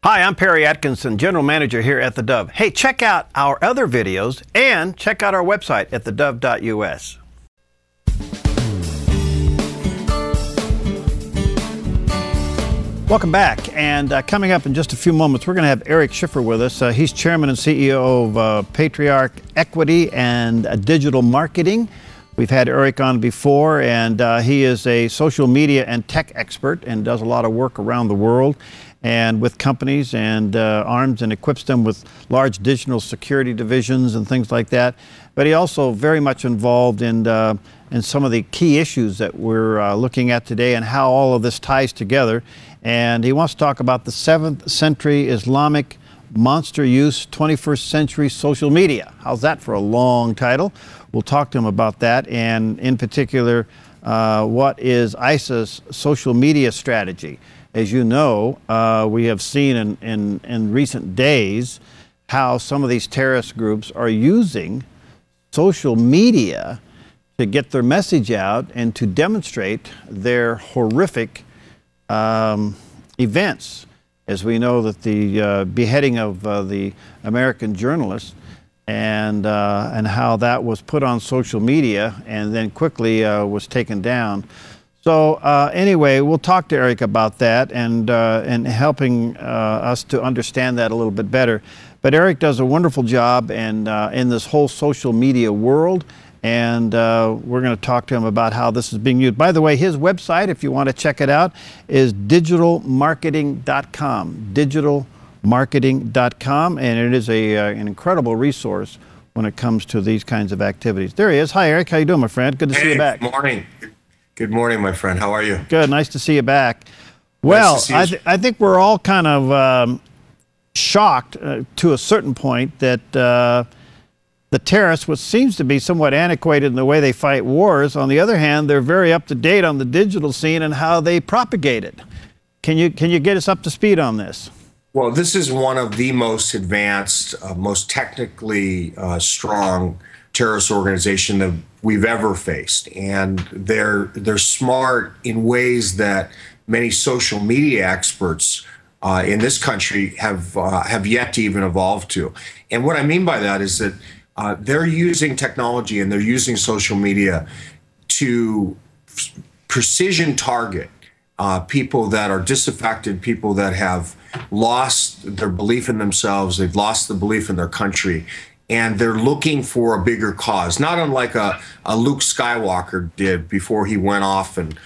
Hi, I'm Perry Atkinson, General Manager here at theDove. Hey, check out our other videos and check out our website at theDove.us. Welcome back, and coming up in just a few moments, we're going to have Eric Schiffer with us. He's Chairman and CEO of Patriarch Equity and Digital Marketing. We've had Eric on before, and he is a social media and tech expert and does a lot of work around the world and with companies and arms and equips them with large digital security divisions and things like that. But he also very much involved in some of the key issues that we're looking at today and how all of this ties together. And he wants to talk about the 7th century Islamic monster use 21st century social media. How's that for a long title? We'll talk to him about that, and in particular, what is ISIS's social media strategy? As you know, we have seen in recent days how some of these terrorist groups are using social media to get their message out and to demonstrate their horrific events. As we know that the beheading of the American journalist and how that was put on social media and then quickly was taken down. So anyway, we'll talk to Eric about that and helping us to understand that a little bit better. But Eric does a wonderful job in this whole social media world, and we're going to talk to him about how this is being used. By the way, his website, if you want to check it out, is digitalmarketing.com, digitalmarketing.com, and it is an incredible resource when it comes to these kinds of activities. There he is. Hi, Eric. How you doing, my friend? Good to see you back. Good morning. Good morning, my friend. How are you? Good. Nice to see you back. Well, I think we're all kind of shocked to a certain point that the terrorists, which seems to be somewhat antiquated in the way they fight wars, on the other hand, they're very up to date on the digital scene and how they propagate it. Can you get us up to speed on this? Well, this is one of the most advanced, most technically strong terrorist organization that we've ever faced, and they're smart in ways that many social media experts in this country have yet to even evolve to. And what I mean by that is that they're using technology and they're using social media to precision target people that are disaffected, people that have lost their belief in themselves, they've lost the belief in their country, and they're looking for a bigger cause, not unlike a Luke Skywalker did before he went off and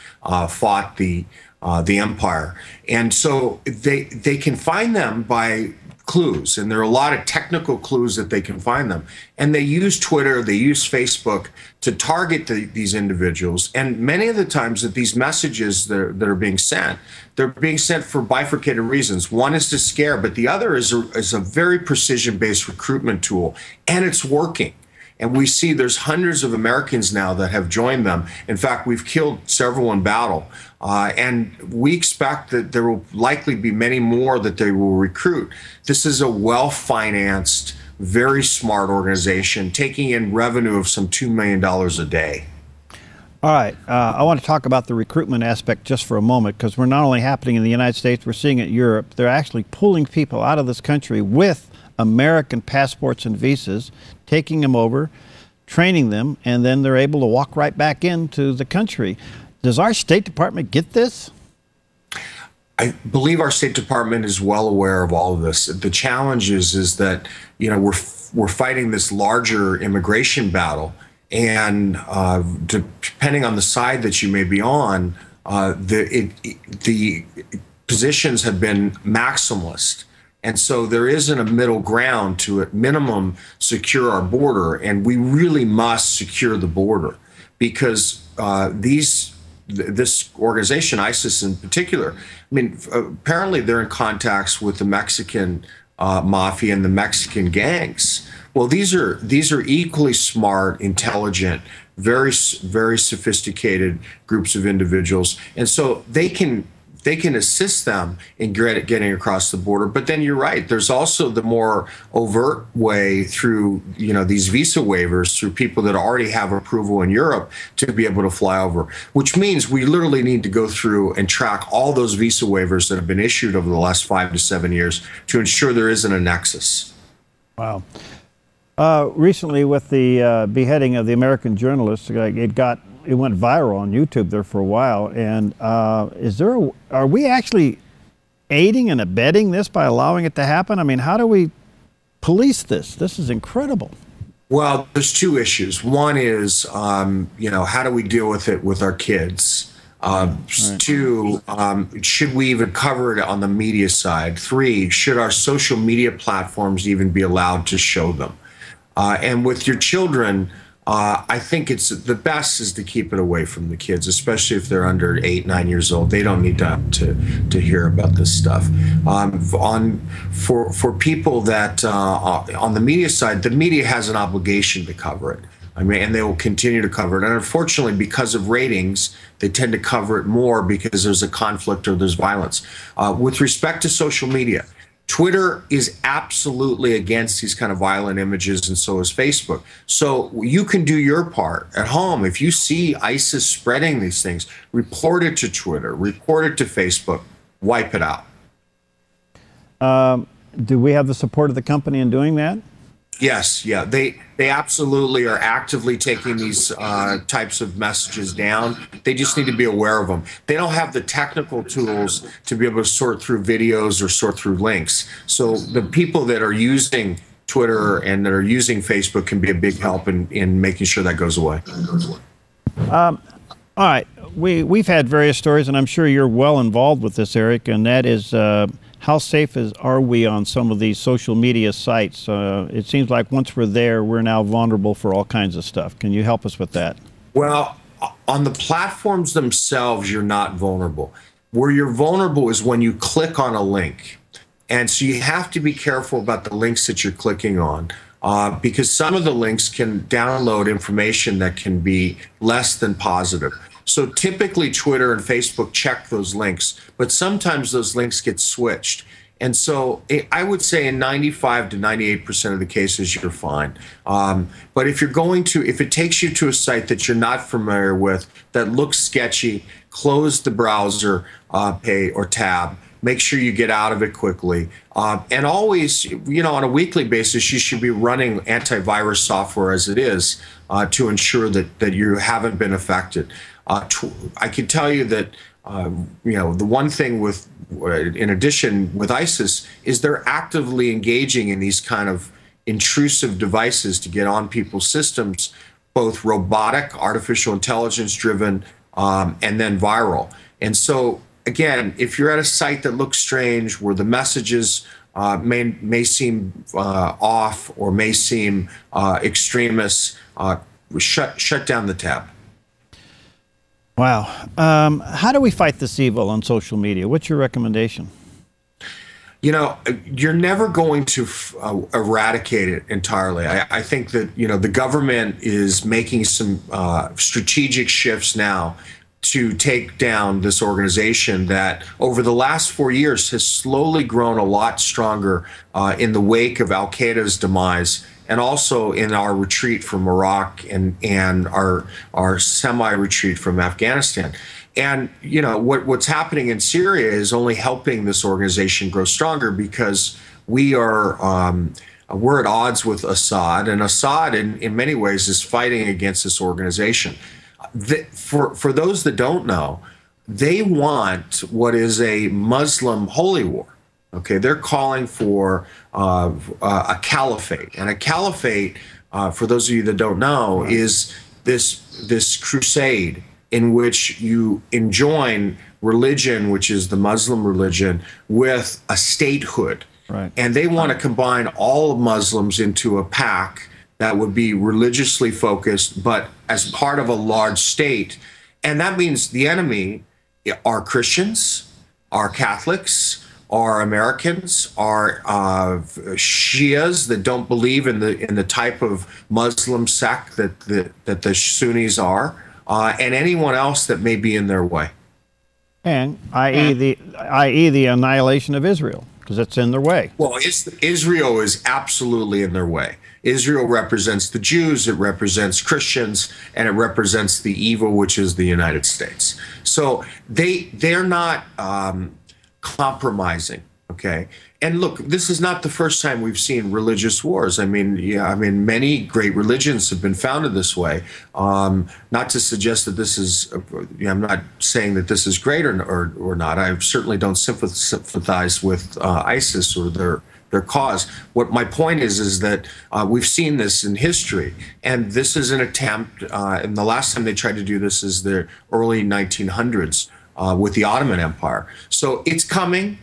fought the Empire. And so they can find them by clues, and there are a lot of technical clues that they can find them. And they use Twitter, they use Facebook to target these individuals. And many of the times that these messages that are being sent, they're being sent for bifurcated reasons. One is to scare, but the other is a very precision-based recruitment tool, and it's working. And we see there's hundreds of Americans now that have joined them. In fact, we've killed several in battle. And we expect that there will likely be many more that they will recruit. This is a well-financed, very smart organization taking in revenue of some $2 million a day. All right. I want to talk about the recruitment aspect just for a moment, because we're not only happening in the United States, we're seeing it in Europe. They're actually pulling people out of this country with American passports and visas, taking them over, training them, and then they're able to walk right back into the country. Does our State Department get this? I believe our State Department is well aware of all of this. The challenge is that, you know, we're fighting this larger immigration battle, and depending on the side that you may be on, the positions have been maximalist. And so there isn't a middle ground to, at minimum, secure our border. And we really must secure the border, because this organization, ISIS in particular, I mean, apparently they're in contacts with the Mexican mafia and the Mexican gangs. Well, these are equally smart, intelligent, very sophisticated groups of individuals. And so they can they can assist them in getting across the border. But then you're right. There's also the more overt way through, these visa waivers through people that already have approval in Europe to be able to fly over, which means we literally need to go through and track all those visa waivers that have been issued over the last 5 to 7 years to ensure there isn't a nexus. Wow. Recently, with the beheading of the American journalist, it went viral on YouTube there for a while. And are we actually aiding and abetting this by allowing it to happen? I mean, how do we police this? This is incredible. Well, there's two issues. One is, how do we deal with it with our kids? Right. Two, should we even cover it on the media side? Three, should our social media platforms even be allowed to show them? And with your children, I think it's the best is to keep it away from the kids, especially if they're under 8, 9 years old. They don't need to hear about this stuff. For people that on the media side, the media has an obligation to cover it. I mean, and they will continue to cover it. And unfortunately, because of ratings, they tend to cover it more because there's a conflict or there's violence. With respect to social media, Twitter is absolutely against these kind of violent images, and so is Facebook. So you can do your part at home. If you see ISIS spreading these things, report it to Twitter, report it to Facebook, wipe it out. Do we have the support of the company in doing that? Yes, yeah, they absolutely are actively taking these types of messages down. They just need to be aware of them. They don't have the technical tools to be able to sort through videos or sort through links. So the people that are using Twitter and that are using Facebook can be a big help in making sure that goes away. All right, we've had various stories, and I'm sure you're well involved with this, Eric, and that is how safe are we on some of these social media sites? It seems like once we're there, we're now vulnerable for all kinds of stuff. Can you help us with that? Well, on the platforms themselves, you're not vulnerable. Where you're vulnerable is when you click on a link. And so you have to be careful about the links that you're clicking on because some of the links can download information that can be less than positive. So typically Twitter and Facebook check those links, but sometimes those links get switched. And so I would say in 95 to 98% of the cases, you're fine. But if it takes you to a site that you're not familiar with, that looks sketchy, close the browser page or tab. Make sure you get out of it quickly. And always, on a weekly basis, you should be running antivirus software as it is to ensure that you haven't been affected. I can tell you that, the one thing in addition with ISIS is they're actively engaging in these kind of intrusive devices to get on people's systems, both robotic, artificial intelligence driven, and then viral. And so, again, if you're at a site that looks strange, where the messages may seem off or may seem extremist, shut down the tab. Wow. How do we fight this evil on social media? What's your recommendation? You're never going to eradicate it entirely. I think that, the government is making some strategic shifts now to take down this organization that over the last 4 years has slowly grown a lot stronger in the wake of Al-Qaeda's demise, and also in our retreat from Iraq and our semi-retreat from Afghanistan. And what's happening in Syria is only helping this organization grow stronger because we're at odds with Assad, and Assad in many ways is fighting against this organization. For those that don't know, they want what is a Muslim holy war. Okay, they're calling for a caliphate, and a caliphate, for those of you that don't know, is this crusade in which you enjoin religion, which is the Muslim religion, with a statehood. Right. And they want to combine all Muslims into a pack that would be religiously focused, but as part of a large state. And that means the enemy are Christians, are Catholics, are Americans, are Shias that don't believe in the type of Muslim sect that the Sunnis are, and anyone else that may be in their way. And i.e. the annihilation of Israel, because it's in their way. Well, Israel is absolutely in their way. Israel represents the Jews, it represents Christians, and it represents the evil, which is the United States. So they're not compromising. Okay. And look, this is not the first time we've seen religious wars. I mean, many great religions have been founded this way. Not to suggest that this is, I'm not saying that this is great or not. I certainly don't sympathize with ISIS or their cause. What my point is that we've seen this in history, and this is an attempt, and the last time they tried to do this is the early 1900s with the Ottoman Empire. So it's coming.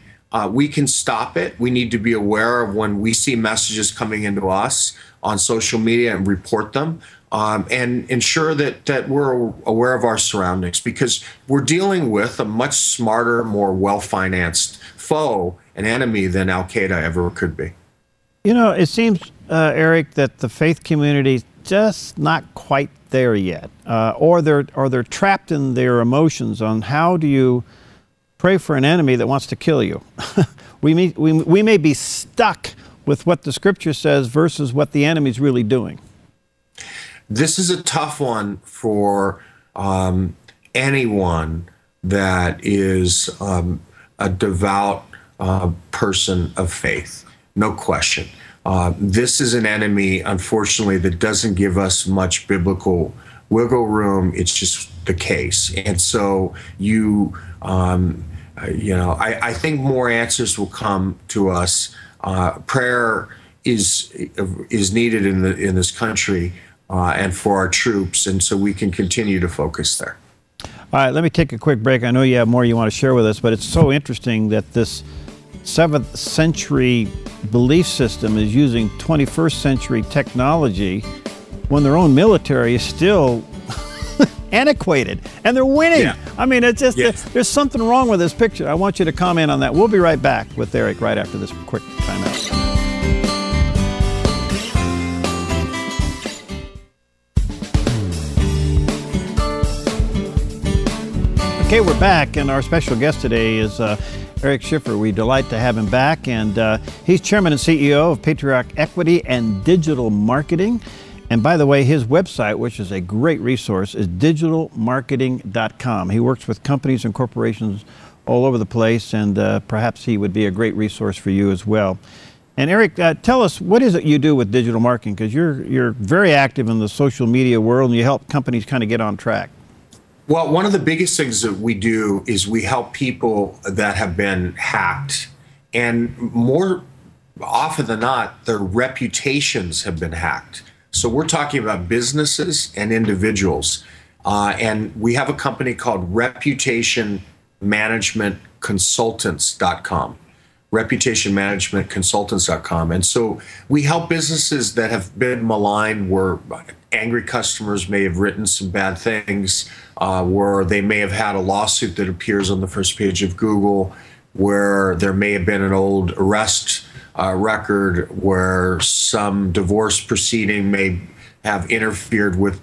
We can stop it. We need to be aware of when we see messages coming into us on social media and report them, and ensure that we're aware of our surroundings, because we're dealing with a much smarter, more well-financed foe, an enemy, than Al-Qaeda ever could be. You know, it seems, Eric, that the faith community's just not quite there yet, or they're trapped in their emotions on how do you pray for an enemy that wants to kill you. we may be stuck with what the scripture says versus what the enemy's really doing. This is a tough one for anyone that is a devout person of faith, no question. This is an enemy, unfortunately, that doesn't give us much biblical wiggle room. It's just the case. And so I think more answers will come to us. Prayer is needed in this country and for our troops, and so we can continue to focus there. All right, let me take a quick break. I know you have more you want to share with us, but it's so interesting that this 7th century belief system is using 21st century technology when their own military is still antiquated, and they're winning. Yeah. I mean, it's just, there's something wrong with this picture. I want you to comment on that. We'll be right back with Eric right after this quick timeout. Okay, we're back, and our special guest today is Eric Schiffer. We delight to have him back, and he's chairman and CEO of Patriarch Equity and Digital Marketing. And by the way, his website, which is a great resource, is digitalmarketing.com. He works with companies and corporations all over the place, and perhaps he would be a great resource for you as well. And Eric, tell us, what is it you do with digital marketing? Because you're very active in the social media world, and you help companies kind of get on track. Well, one of the biggest things that we do is we help people that have been hacked, and more often than not, their reputations have been hacked. So we're talking about businesses and individuals. And we have a company called reputationmanagementconsultants.com. reputationmanagementconsultants.com. And so we help businesses that have been maligned, where angry customers may have written some bad things, where they may have had a lawsuit that appears on the first page of Google, where there may have been an old arrest record, where some divorce proceeding may have interfered with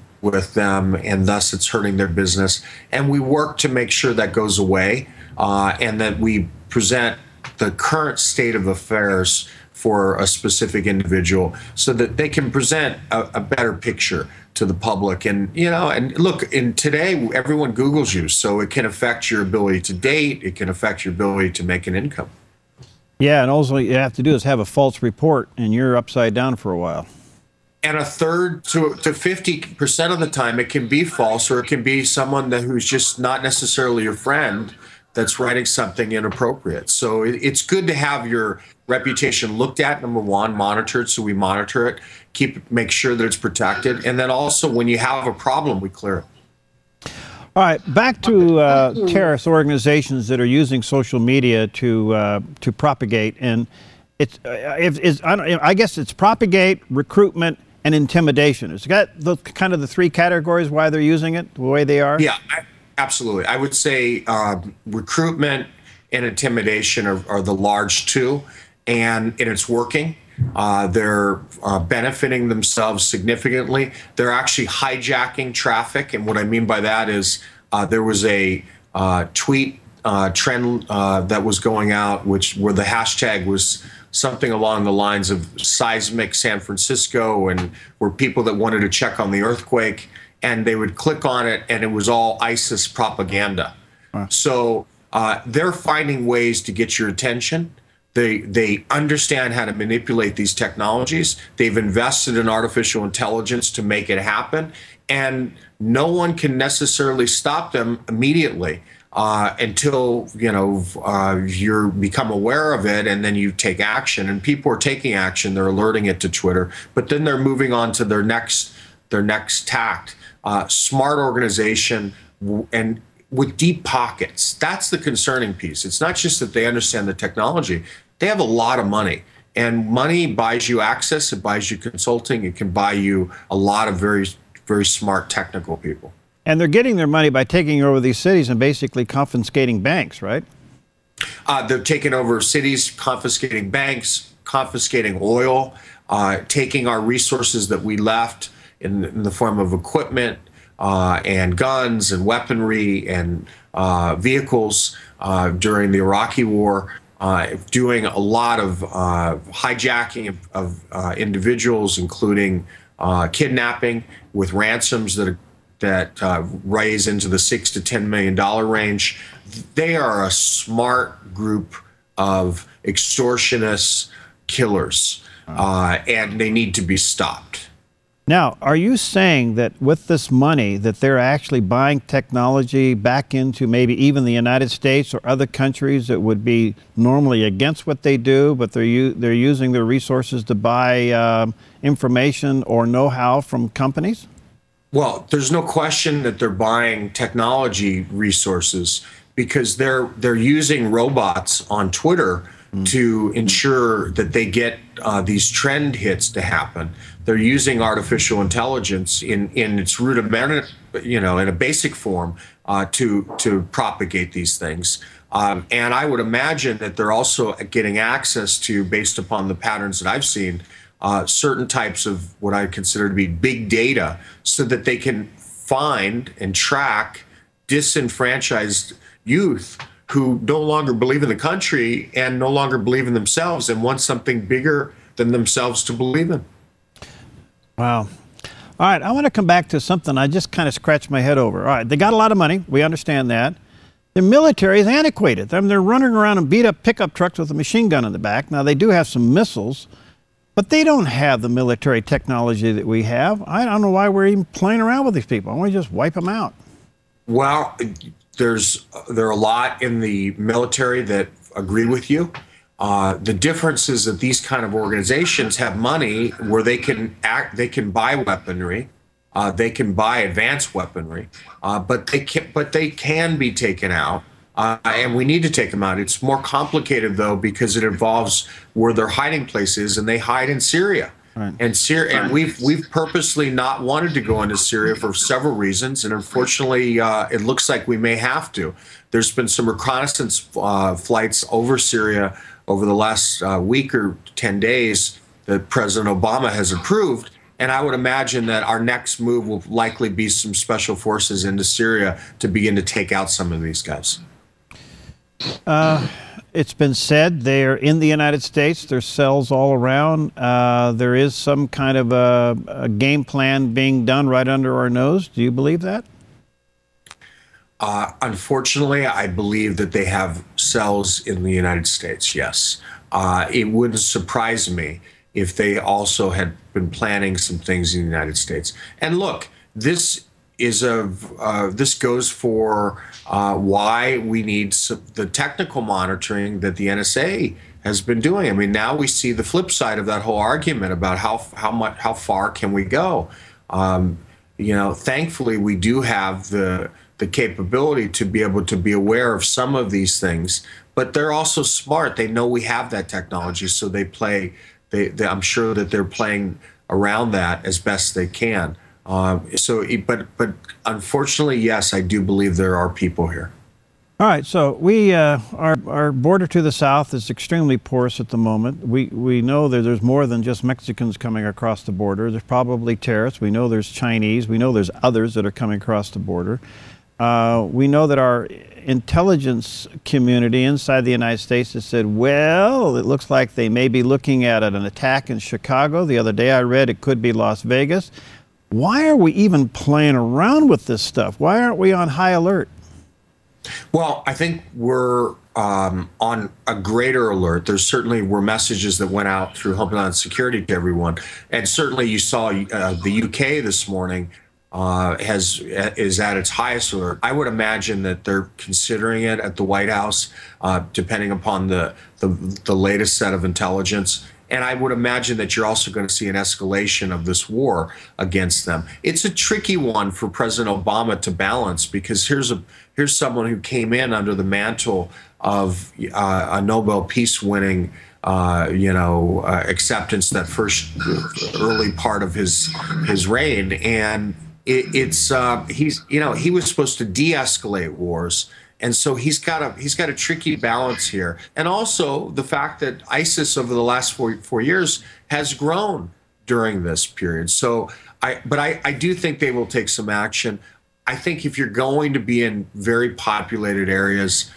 them, and thus it's hurting their business. And we work to make sure that goes away, and that we present the current state of affairs for a specific individual so that they can present a better picture to the public. And, and look, in today, everyone Googles you, so it can affect your ability to date, it can affect your ability to make an income. Yeah, and also you have to do is have a false report, and you're upside down for a while. And a third to 50% of the time, it can be false, or it can be someone who's just not necessarily your friend that's writing something inappropriate. So it's good to have your reputation looked at, number one, monitored, so we monitor it, make sure that it's protected, and then also when you have a problem, we clear it. All right, back to terrorist organizations that are using social media to propagate, and I guess it's propagate, recruitment, and intimidation. It's got kind of the three categories why they're using it the way they are. Yeah, absolutely. I would say recruitment and intimidation are the large two, and it's working. They're benefiting themselves significantly. They're actually hijacking traffic, and what I mean by that is there was a tweet trend that was going out, where the hashtag was something along the lines of seismic San Francisco, and were people that wanted to check on the earthquake, and they would click on it, and it was all ISIS propaganda. Wow. So they're finding ways to get your attention. They understand how to manipulate these technologies. They've invested in artificial intelligence to make it happen, and no one can necessarily stop them immediately until you become aware of it, and then you take action. And people are taking action. They're alerting it to Twitter, but then they're moving on to their next tact. Smart organization and with deep pockets. That's the concerning piece. It's not just that they understand the technology. They have a lot of money, and money buys you access. It buys you consulting. It can buy you a lot of very, very smart technical people. And they're getting their money by taking over these cities and basically confiscating banks, right? They're taking over cities, confiscating banks, confiscating oil, taking our resources that we left in the form of equipment, and guns and weaponry and vehicles during the Iraqi war, doing a lot of hijacking of individuals, including kidnapping with ransoms that raise into the $6 to $10 million range. They are a smart group of extortionists, killers, and they need to be stopped. Now, are you saying that with this money that they're actually buying technology back into maybe even the United States or other countries that would be normally against what they do, but they're using their resources to buy information or know-how from companies? Well, there's no question that they're buying technology resources, because they're using robots on Twitter to ensure that they get these trend hits to happen. They're using artificial intelligence in its rudimentary, in a basic form, to propagate these things. And I would imagine that they're also getting access to, based upon the patterns that I've seen, certain types of what I consider to be big data, so that they can find and track disenfranchised youth who no longer believe in the country and no longer believe in themselves and want something bigger than themselves to believe in. Wow. All right, I want to come back to something I just kind of scratched my head over. All right, they got a lot of money. We understand that. The military is antiquated. I mean, they're running around in beat-up pickup trucks with a machine gun in the back. Now, they do have some missiles, but they don't have the military technology that we have. I don't know why we're even playing around with these people. Why don't we just wipe them out? Well, there are a lot in the military that agree with you. The difference is that these kind of organizations have money where they can buy weaponry, they can buy advanced weaponry, but they can be taken out, and we need to take them out. It's more complicated though, because it involves where their hiding place is, and they hide in Syria. Right. And we've purposely not wanted to go into Syria for several reasons, and unfortunately, it looks like we may have to. There's been some reconnaissance flights over Syria over the last week or 10 days that President Obama has approved, and I would imagine that our next move will likely be some special forces into Syria to begin to take out some of these guys. It's been said they're in the United States. There's cells all around. There is some kind of a game plan being done right under our nose. Do you believe that? Unfortunately, I believe that they have cells in the United States, yes. It wouldn't surprise me if they also had been planning some things in the United States. And look, this goes for why we need the technical monitoring that the NSA has been doing. I mean, now we see the flip side of that whole argument about how far can we go. Thankfully, we do have the capability to be able to be aware of some of these things, but they're also smart. They know we have that technology, so they play. I'm sure that they're playing around that as best they can. But unfortunately, yes, I do believe there are people here. All right, so our border to the south is extremely porous at the moment. We know that there's more than just Mexicans coming across the border. There's probably terrorists. We know there's Chinese. We know there's others that are coming across the border. We know that our intelligence community inside the United States has said, well, it looks like they may be looking at an attack in Chicago. The other day I read it could be Las Vegas. Why are we even playing around with this stuff? Why aren't we on high alert? Well, I think we're on a greater alert. There certainly were messages that went out through Homeland Security to everyone. And certainly you saw the UK this morning is at its highest alert. I would imagine that they're considering it at the White House, depending upon the latest set of intelligence. And I would imagine that you're also going to see an escalation of this war against them. It's a tricky one for President Obama to balance, because here's someone who came in under the mantle of a Nobel Peace winning acceptance that first early part of his reign, and he was supposed to de-escalate wars. And so he's got a tricky balance here. And also the fact that ISIS over the last four years has grown during this period. So I do think they will take some action. I think if you're going to be in very populated areas,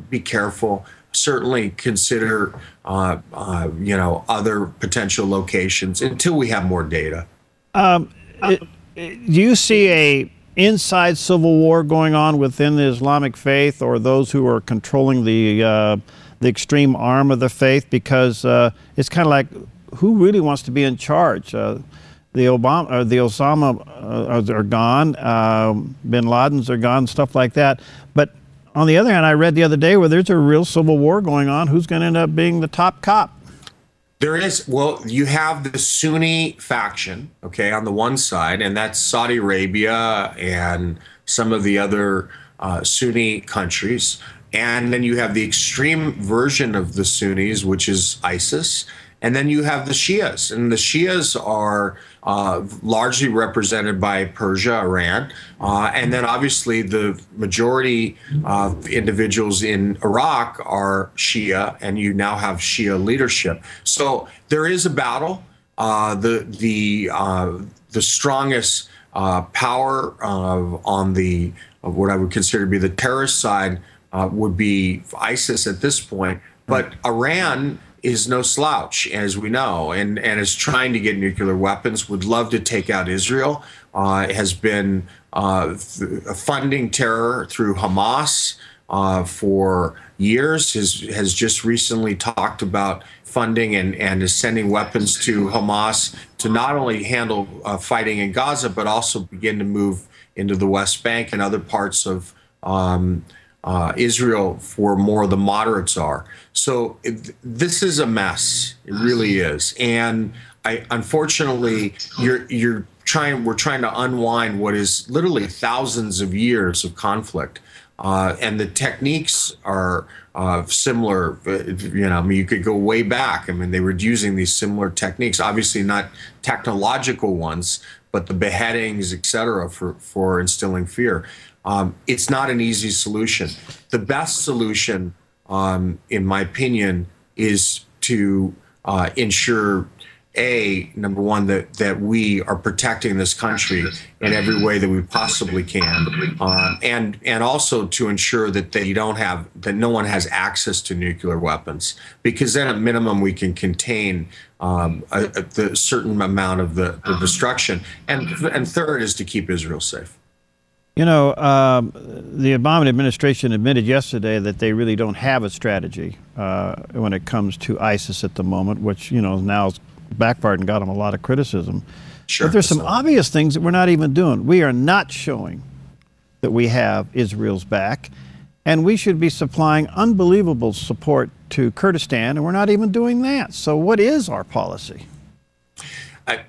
be careful. Certainly consider other potential locations until we have more data. Do you see a inside civil war going on within the Islamic faith, or those who are controlling the extreme arm of the faith? Because it's kind of like, who really wants to be in charge? The Osama are gone, Bin Laden's are gone, stuff like that. But on the other hand, I read the other day where there's a real civil war going on. Who's going to end up being the top cop? There is. Well, you have the Sunni faction, okay, on the one side, and that's Saudi Arabia and some of the other Sunni countries. And then you have the extreme version of the Sunnis, which is ISIS. And then you have the Shias, and the Shias are largely represented by Persia, Iran, and then obviously the majority of individuals in Iraq are Shia, and you now have Shia leadership. So there is a battle. The strongest power on what I would consider to be the terrorist side would be ISIS at this point, but Iran is no slouch, as we know, and is trying to get nuclear weapons, would love to take out Israel, has been funding terror through Hamas for years, has just recently talked about funding and is sending weapons to Hamas to not only handle fighting in Gaza, but also begin to move into the West Bank and other parts of Israel, where more of the moderates are. So this is a mess. It really is. And unfortunately, we're trying to unwind what is literally thousands of years of conflict. And the techniques are similar. You could go way back. I mean, they were using these similar techniques, obviously not technological ones, but the beheadings, et cetera, for instilling fear. It's not an easy solution. The best solution, in my opinion, is to ensure, number one, that we are protecting this country in every way that we possibly can, and also to ensure that no one has access to nuclear weapons, because then at minimum we can contain the certain amount of the destruction, and third is to keep Israel safe. You know, the Obama administration admitted yesterday that they really don't have a strategy when it comes to ISIS at the moment, which, now has backfired and got them a lot of criticism. Sure. But there's some obvious things that we're not even doing. We are not showing that we have Israel's back, and we should be supplying unbelievable support to Kurdistan, and we're not even doing that. So what is our policy? It's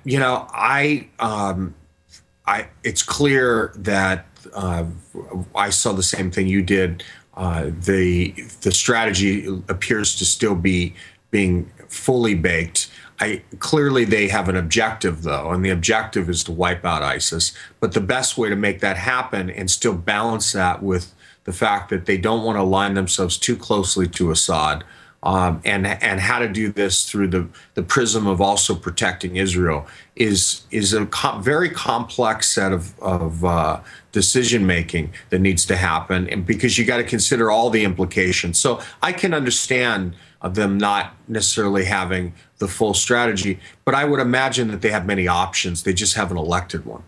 clear that I saw the same thing you did. The strategy appears to still be being fully baked. Clearly they have an objective, though, and the objective is to wipe out ISIS. But the best way to make that happen and still balance that with the fact that they don't want to align themselves too closely to Assad and how to do this through the prism of also protecting Israel is a very complex set of decision making that needs to happen, and because you got to consider all the implications. So I can understand them not necessarily having the full strategy, but I would imagine that they have many options. They just haven't elected one.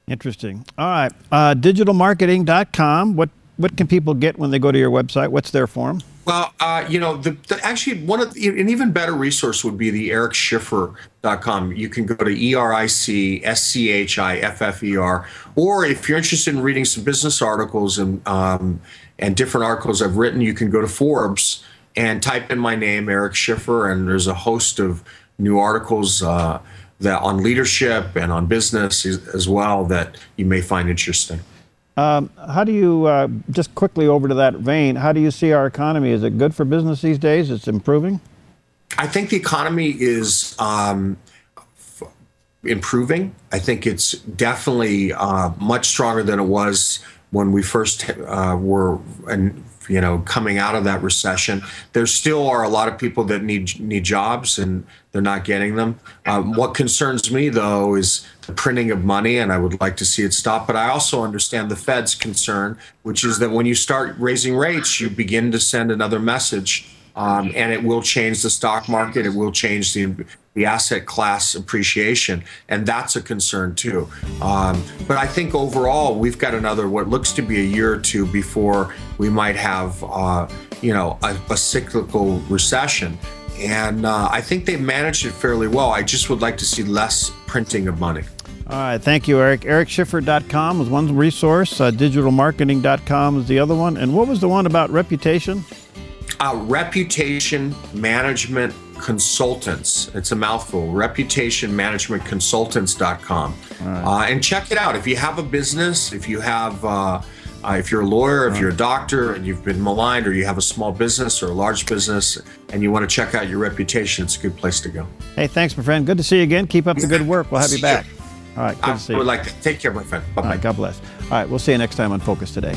Interesting. All right, digitalmarketing.com. What can people get when they go to your website? What's there for them? Well, actually, an even better resource would be the ericschiffer.com. You can go to ERICSCHIFFER, or if you're interested in reading some business articles and different articles I've written, you can go to Forbes and type in my name, Eric Schiffer, and there's a host of new articles that on leadership and on business as well that you may find interesting. How do you, just quickly over to that vein, how do you see our economy? Is it good for business these days? It's improving? I think the economy is improving. I think it's definitely much stronger than it was when we first were coming out of that recession. There still are a lot of people that need jobs, and they're not getting them. What concerns me, though, is the printing of money, and I would like to see it stop. But I also understand the Fed's concern, which is that when you start raising rates, you begin to send another message, and it will change the stock market. It will change the asset class appreciation, and that's a concern too. But I think overall, we've got another what looks to be a year or two before we might have a cyclical recession. And I think they've managed it fairly well. I just would like to see less printing of money. All right, thank you, Eric. EricSchiffer.com is one resource. Digitalmarketing.com is the other one. And what was the one about reputation? Reputation Management Consultants. It's a mouthful. ReputationManagementConsultants.com. Right. And check it out. If you have a business, if you have, if you're a lawyer, if you're a doctor, and you've been maligned, or you have a small business or a large business, and you want to check out your reputation, it's a good place to go. Hey, thanks, my friend. Good to see you again. Keep up the good work. We'll have you back. All right, good to see you. I would like to. Take care, my friend. Bye-bye. All right, God bless. All right, we'll see you next time on Focus Today.